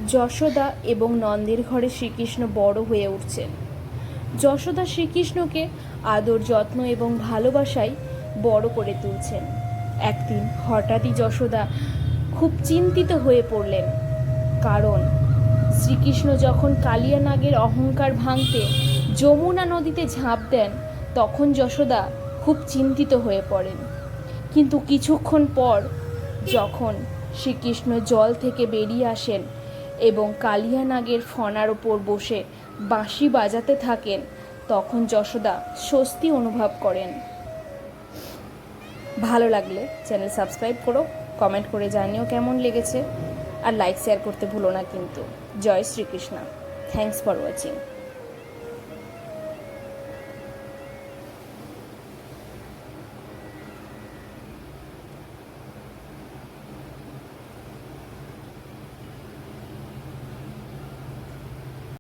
যশোদা এবং নন্দের ঘরে শ্রীকৃষ্ণ বড় হয়ে উঠছেন। যশোদা শ্রীকৃষ্ণকে আদর যত্ন এবং ভালোবাসায় বড় করে তুলছেন। একদিন হঠাৎই যশোদা খুব চিন্তিত হয়ে পড়লেন, কারণ শ্রীকৃষ্ণ যখন কালিয়া নাগের অহংকার ভাঙতে যমুনা নদীতে ঝাঁপ দেন, তখন যশোদা খুব চিন্তিত হয়ে পড়েন। কিন্তু কিছুক্ষণ পর যখন শ্রীকৃষ্ণ জল থেকে বেরিয়ে আসেন এবং কালিয়া নাগের ফণার ওপর বসে বাঁশি বাজাতে থাকেন, তখন যশোদা স্বস্তি অনুভব করেন। ভালো লাগলে চ্যানেল সাবস্ক্রাইব করো, কমেন্ট করে জানিও কেমন লেগেছে, আর লাইক শেয়ার করতে ভুলো না কিন্তু। জয় শ্রীকৃষ্ণ। Thanks for watching.